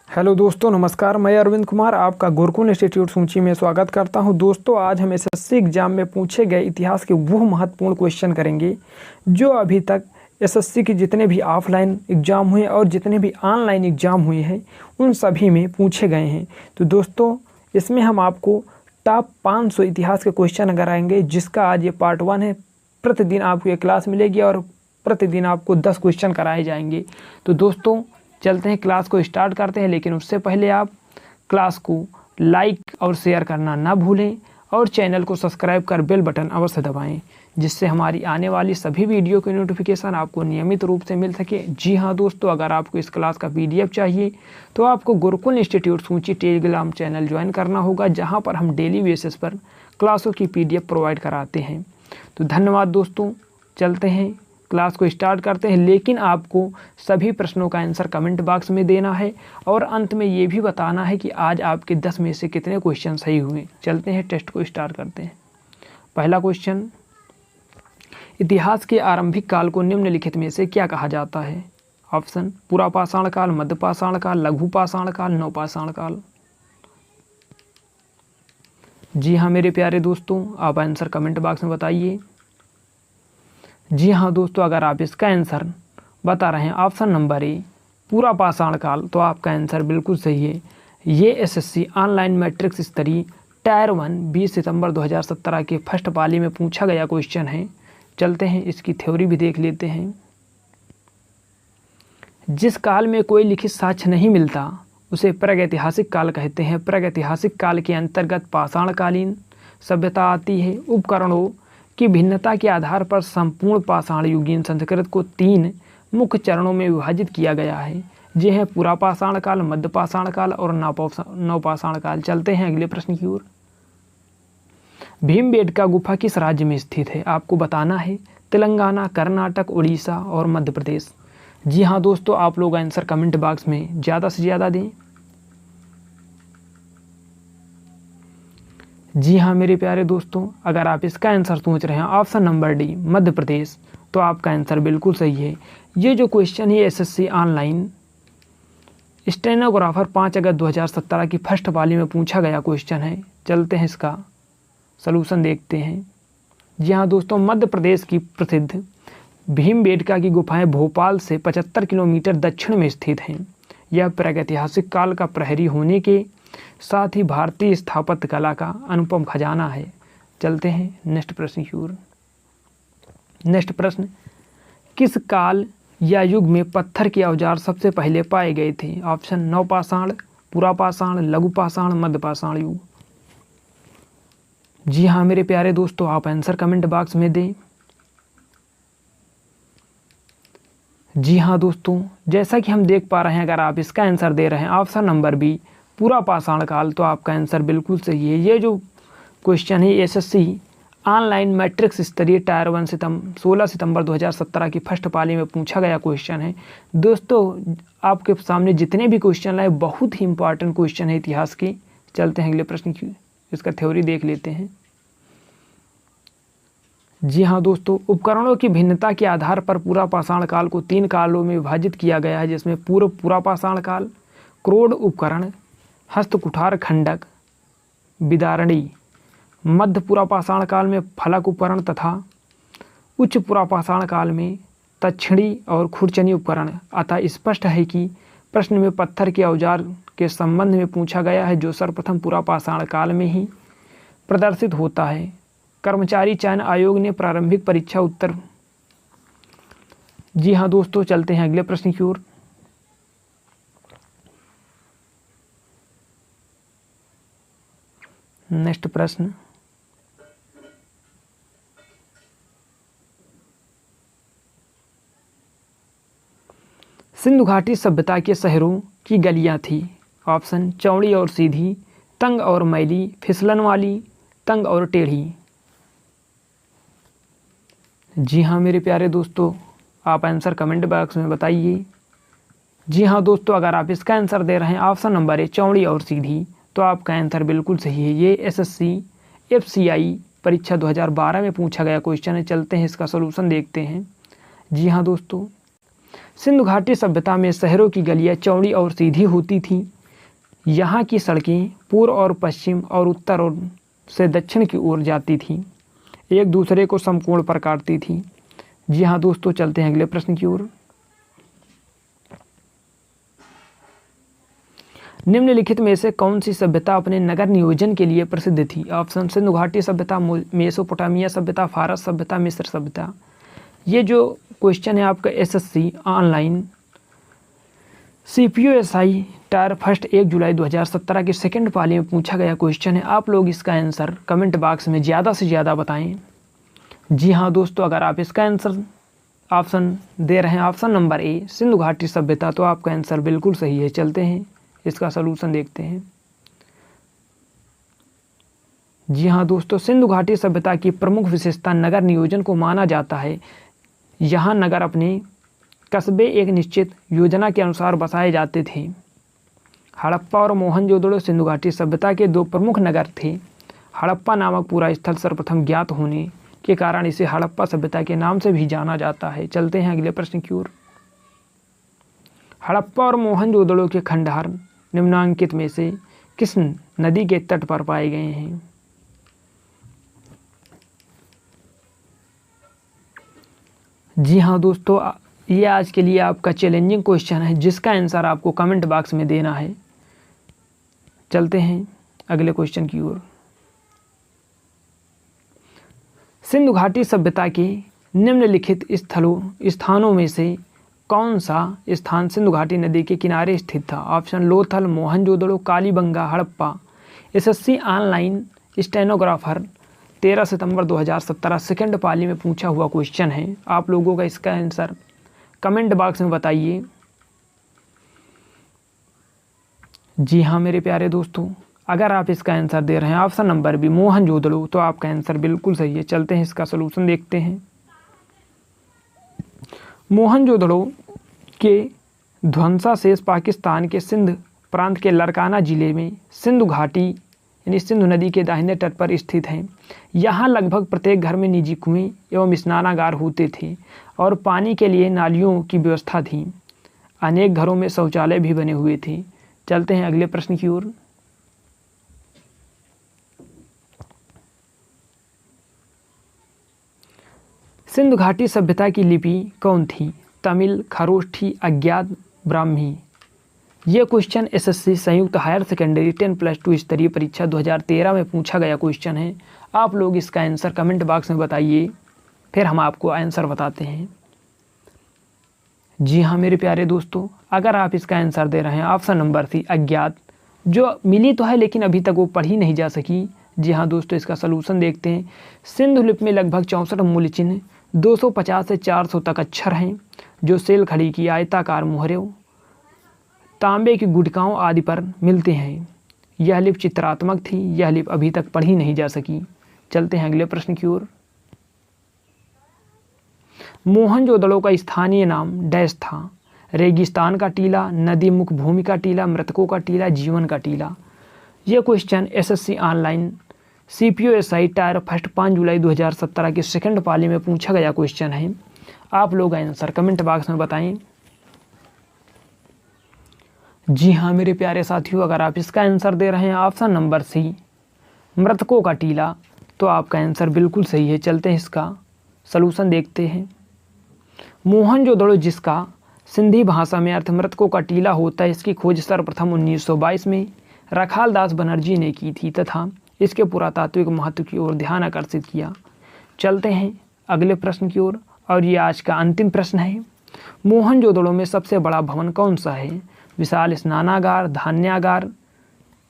Hello दोस्तों, नमस्कार। मैं अरविंद कुमार आपका गुरुकुल इंस्टीट्यूट सूंची में स्वागत करता हूं। दोस्तों, आज हम एसएससी एग्जाम में पूछे गए इतिहास के वो महत्वपूर्ण क्वेश्चन करेंगे जो अभी तक एसएससी के जितने भी ऑफलाइन एग्ज़ाम हुए और जितने भी ऑनलाइन एग्ज़ाम हुए हैं उन सभी में पूछे गए हैं। तो दोस्तों, इसमें हम आपको टॉप 500 इतिहास के क्वेश्चन कराएंगे, जिसका आज ये पार्ट 1 है। प्रतिदिन आपको ये क्लास मिलेगी और प्रतिदिन आपको 10 क्वेश्चन कराए जाएंगे। तो दोस्तों, चलते हैं, क्लास को स्टार्ट करते हैं। लेकिन उससे पहले आप क्लास को लाइक और शेयर करना ना भूलें और चैनल को सब्सक्राइब कर बेल बटन अवश्य दबाएं, जिससे हमारी आने वाली सभी वीडियो की नोटिफिकेशन आपको नियमित रूप से मिल सके। जी हाँ दोस्तों, अगर आपको इस क्लास का PDF चाहिए तो आपको गुरुकुल इंस्टीट्यूट सूंची टेलीग्राम चैनल ज्वाइन करना होगा, जहाँ पर हम डेली बेसिस पर क्लासों की PDF प्रोवाइड कराते हैं। तो धन्यवाद दोस्तों, चलते हैं, क्लास को स्टार्ट करते हैं। लेकिन आपको सभी प्रश्नों का आंसर कमेंट बॉक्स में देना है और अंत में ये भी बताना है कि आज आपके 10 में से कितने क्वेश्चन सही हुए। चलते हैं, टेस्ट को स्टार्ट करते हैं। पहला क्वेश्चन, इतिहास के आरंभिक काल को निम्नलिखित में से क्या कहा जाता है? ऑप्शन: पुरा पाषाण काल, मध्य पाषाण काल, लघु पाषाण काल, नवपाषाण काल। जी हाँ मेरे प्यारे दोस्तों, आप आंसर कमेंट बॉक्स में बताइए। जी हाँ दोस्तों, अगर आप इसका आंसर बता रहे हैं ऑप्शन नंबर ए पूरा पाषाण काल, तो आपका आंसर बिल्कुल सही है। ये एसएससी ऑनलाइन मैट्रिक्स स्तरीय टायर 1 20 सितंबर 2017 के फर्स्ट पाली में पूछा गया क्वेश्चन है। चलते हैं, इसकी थ्योरी भी देख लेते हैं। जिस काल में कोई लिखित साक्ष्य नहीं मिलता उसे प्रागैतिहासिक काल कहते हैं। प्रागैतिहासिक काल के अंतर्गत पाषाणकालीन सभ्यता आती है। उपकरणों की भिन्नता के आधार पर संपूर्ण पाषाण युगीन संस्कृत को 3 मुख्य चरणों में विभाजित किया गया है। ये हैं पुरा पाषाण काल, मध्य पाषाण काल और नवपाषाण काल। चलते हैं अगले प्रश्न की ओर। भीमबेटका गुफा किस राज्य में स्थित है? आपको बताना है तेलंगाना, कर्नाटक, उड़ीसा और मध्य प्रदेश। जी हाँ दोस्तों, आप लोग आंसर कमेंट बॉक्स में ज़्यादा से ज़्यादा दें। जी हाँ मेरे प्यारे दोस्तों, अगर आप इसका आंसर सोच रहे हैं option number D Madhya Pradesh, तो आपका आंसर बिल्कुल सही है। ये जो क्वेश्चन है एसएससी ऑनलाइन स्टेनोग्राफर 5 अगस्त 2017 की फर्स्ट पाली में पूछा गया क्वेश्चन है। चलते हैं, इसका सलूशन देखते हैं। जी हाँ दोस्तों, मध्य प्रदेश की प्रसिद्ध भीमबेटका की गुफाएं भोपाल से 75 किलोमीटर दक्षिण में स्थित हैं। यह प्रागैतिहासिक काल का प्रहरी होने के साथ ही भारतीय स्थापत्य कला का अनुपम खजाना है। चलते हैं नेक्स्ट प्रश्न की ओर। नेक्स्ट प्रश्न, किस काल या युग में पत्थर के औजार सबसे पहले पाए गए थे? ऑप्शन: नवपाषाण, पुरा पाषाण, लघु पाषाण, मध्य पाषाण युग। जी हाँ मेरे प्यारे दोस्तों, आप आंसर कमेंट बॉक्स में दें। जी हाँ दोस्तों, जैसा कि हम देख पा रहे हैं, अगर आप इसका आंसर दे रहे हैं ऑप्शन नंबर बी पूरा पाषाण काल, तो आपका आंसर बिल्कुल सही है। ये जो क्वेश्चन है एसएससी ऑनलाइन मैट्रिक्स स्तरीय टायर 1 16 सितंबर 2017 की फर्स्ट पाली में पूछा गया क्वेश्चन है। दोस्तों, आपके सामने जितने भी क्वेश्चन आए बहुत ही इंपॉर्टेंट क्वेश्चन है इतिहास के। चलते हैं अगले प्रश्न की, इसका थ्योरी देख लेते हैं। जी हाँ दोस्तों, उपकरणों की भिन्नता के आधार पर पूरा पाषाण काल को 3 कालों में विभाजित किया गया है, जिसमें पूरा पाषाण काल क्रोड उपकरण, हस्तकुठार खंडक, विदारणी, मध्य पुरा पाषाण काल में फलक उपकरण तथा उच्च पुरा पाषाण काल में दक्षिणी और खुरचनी उपकरण। अतः स्पष्ट है कि प्रश्न में पत्थर के औजार के संबंध में पूछा गया है, जो सर्वप्रथम पुरा पाषाण काल में ही प्रदर्शित होता है। कर्मचारी चयन आयोग ने प्रारंभिक परीक्षा उत्तर। जी हाँ दोस्तों, चलते हैं अगले प्रश्न की ओर। नेक्स्ट प्रश्न, सिंधु घाटी सभ्यता के शहरों की गलियां थी। ऑप्शन: चौड़ी और सीधी, तंग और मैली, फिसलन वाली, तंग और टेढ़ी। जी हाँ मेरे प्यारे दोस्तों, आप आंसर कमेंट बॉक्स में बताइए। जी हाँ दोस्तों, अगर आप इसका आंसर दे रहे हैं ऑप्शन नंबर ए चौड़ी और सीधी, तो आपका आंसर बिल्कुल सही है। ये एसएससी FCI परीक्षा 2012 में पूछा गया क्वेश्चन है। चलते हैं, इसका सलूशन देखते हैं। जी हाँ दोस्तों, सिंधु घाटी सभ्यता में शहरों की गलियां चौड़ी और सीधी होती थीं। यहाँ की सड़कें पूर्व और पश्चिम और उत्तर और से दक्षिण की ओर जाती थीं, एक दूसरे को समकोण पर काटती थीं। जी हाँ दोस्तों, चलते हैं अगले प्रश्न की ओर। निम्नलिखित में से कौन सी सभ्यता अपने नगर नियोजन के लिए प्रसिद्ध थी? ऑप्शन: सिंधु घाटी सभ्यता, मेसोपोटामिया सभ्यता, फारस सभ्यता, मिस्र सभ्यता। ये जो क्वेश्चन है आपका SSC online CPO-SI tyre first 1 जुलाई 2017 की सेकंड पाली में पूछा गया क्वेश्चन है। आप लोग इसका आंसर कमेंट बॉक्स में ज़्यादा से ज़्यादा बताएं। जी हाँ दोस्तों, अगर आप इसका आंसर ऑप्शन दे रहे हैं ऑप्शन नंबर ए सिंधु घाटी सभ्यता, तो आपका आंसर बिल्कुल सही है। चलते हैं इसका सलूशन देखते हैं। जी हाँ दोस्तों, सिंधु घाटी सभ्यता की प्रमुख विशेषता नगर नियोजन को माना जाता है। यहाँ नगर अपने कस्बे एक निश्चित योजना के अनुसार बसाए जाते थे। हड़प्पा और मोहनजोदड़ो सिंधु घाटी सभ्यता के दो प्रमुख नगर थे। हड़प्पा नामक पूरा स्थल सर्वप्रथम ज्ञात होने के कारण इसे हड़प्पा सभ्यता के नाम से भी जाना जाता है। चलते हैं अगले प्रश्न की ओर। हड़प्पा और मोहनजोदड़ो के खंडहर निम्नांकित में से किस नदी के तट पर पाए गए हैं? जी हाँ दोस्तों, ये आज के लिए आपका चैलेंजिंग क्वेश्चन है, जिसका आंसर आपको कमेंट बॉक्स में देना है। चलते हैं अगले क्वेश्चन की ओर। सिंधु घाटी सभ्यता के निम्नलिखित स्थानों में से कौन सा स्थान सिंधु घाटी नदी के किनारे स्थित था? Option: Lothal, Mohenjodaro, Kalibangan, Harappa. SSC online stenographer 13 सितंबर 2017 सेकंड पाली में पूछा हुआ क्वेश्चन है। आप लोगों का इसका आंसर कमेंट बॉक्स में बताइए। जी हाँ मेरे प्यारे दोस्तों, अगर आप इसका आंसर दे रहे हैं ऑप्शन नंबर बी मोहनजोदड़ो, तो आपका आंसर बिल्कुल सही है। चलते हैं इसका सलूशन देखते हैं। मोहनजोदड़ो के ध्वंसावशेष पाकिस्तान के सिंध प्रांत के लरकाना जिले में सिंधु घाटी यानी सिंधु नदी के दाहिने तट पर स्थित हैं। यहाँ लगभग प्रत्येक घर में निजी कुएं एवं स्नानागार होते थे और पानी के लिए नालियों की व्यवस्था थी। अनेक घरों में शौचालय भी बने हुए थे। चलते हैं अगले प्रश्न की ओर। सिंधु घाटी सभ्यता की लिपि कौन थी? तमिल, खरोष्ठी, अज्ञात, ब्राह्मी। ये क्वेश्चन एसएससी संयुक्त हायर सेकेंडरी 10+2 स्तरीय परीक्षा 2013 में पूछा गया क्वेश्चन है। आप लोग इसका आंसर कमेंट बॉक्स में बताइए, फिर हम आपको आंसर बताते हैं। जी हाँ मेरे प्यारे दोस्तों, अगर आप इसका आंसर दे रहे हैं ऑप्शन नंबर सी अज्ञात, जो मिली तो है लेकिन अभी तक वो पढ़ी नहीं जा सकी। जी हाँ दोस्तों, इसका सलूशन देखते हैं। सिंधु लिपि में लगभग 64 मूल्य चिन्ह, 250 से 400 तक अक्षर हैं, जो सेल खड़ी की आयताकार मोहरों, तांबे की गुटकाओं आदि पर मिलते हैं। यह लिपि चित्रात्मक थी। यह लिपि अभी तक पढ़ी नहीं जा सकी। चलते हैं अगले प्रश्न की ओर। मोहनजोदड़ो का स्थानीय नाम डैश था? रेगिस्तान का टीला, नदी मुख भूमि का टीला, मृतकों का टीला, जीवन का टीला। यह question SSC online CPO-SI tyre first 5 जुलाई 2017 की सेकंड पाली में पूछा गया क्वेश्चन है। आप लोग आंसर कमेंट बॉक्स में बताएं। जी हाँ मेरे प्यारे साथियों, अगर आप इसका आंसर दे रहे हैं ऑप्शन नंबर सी मृतकों का टीला, तो आपका आंसर बिल्कुल सही है। चलते हैं इसका सलूशन देखते हैं। मोहनजोदड़ो, जिसका सिंधी भाषा में अर्थ मृतकों का टीला होता है, इसकी खोज सर्वप्रथम 1922 में रखाल दास बनर्जी ने की थी तथा इसके पुरातात्विक महत्व की ओर ध्यान आकर्षित किया। चलते हैं अगले प्रश्न की ओर, और ये आज का अंतिम प्रश्न है। मोहनजोदड़ो में सबसे बड़ा भवन कौन सा है? विशाल स्नानागार, धान्यागार,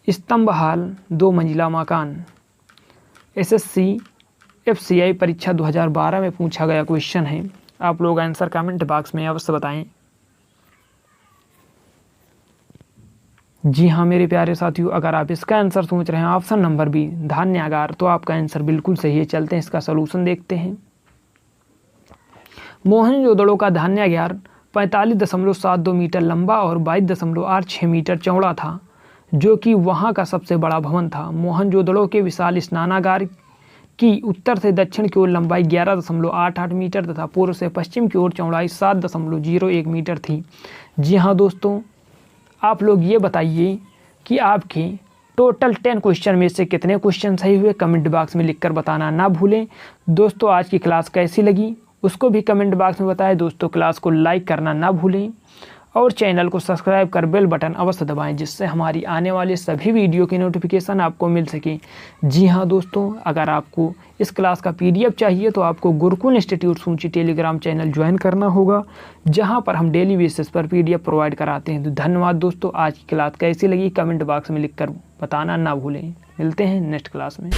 स्तंभ हाल, 2 मंजिला मकान। एसएससी FCI परीक्षा 2012 में पूछा गया क्वेश्चन है। आप लोग आंसर कमेंट बॉक्स में अवश्य बताएं। जी हाँ मेरे प्यारे साथियों, अगर आप इसका आंसर सोच रहे हैं ऑप्शन नंबर बी धान्यागार, तो आपका आंसर बिल्कुल सही है। चलते हैं इसका सलूशन देखते हैं। मोहनजोदड़ो का धान्यागार 45.72 मीटर लंबा और 22.86 मीटर चौड़ा था, जो कि वहाँ का सबसे बड़ा भवन था। मोहनजोदड़ो के विशाल स्नानागार की उत्तर से दक्षिण की ओर लंबाई 11.88 मीटर तथा पूर्व से पश्चिम की ओर चौड़ाई 7.01 मीटर थी। जी हाँ दोस्तों, आप लोग ये बताइए कि आपकी टोटल 10 क्वेश्चन में से कितने क्वेश्चन सही हुए कमेंट बॉक्स में लिखकर बताना ना भूलें। दोस्तों आज की क्लास कैसी लगी उसको भी कमेंट बॉक्स में बताएं। दोस्तों क्लास को लाइक करना ना भूलें और चैनल को सब्सक्राइब कर बेल बटन अवश्य दबाएं, जिससे हमारी आने वाली सभी वीडियो की नोटिफिकेशन आपको मिल सके। जी हाँ दोस्तों, अगर आपको इस क्लास का PDF चाहिए तो आपको गुरुकुल इंस्टीट्यूट सूंची टेलीग्राम चैनल ज्वाइन करना होगा, जहां पर हम डेली बेसिस पर PDF प्रोवाइड कराते हैं। तो धन्यवाद दोस्तों, आज की क्लास कैसी लगी कमेंट बॉक्स में लिखकर बताना ना भूलें। मिलते हैं नेक्स्ट क्लास में।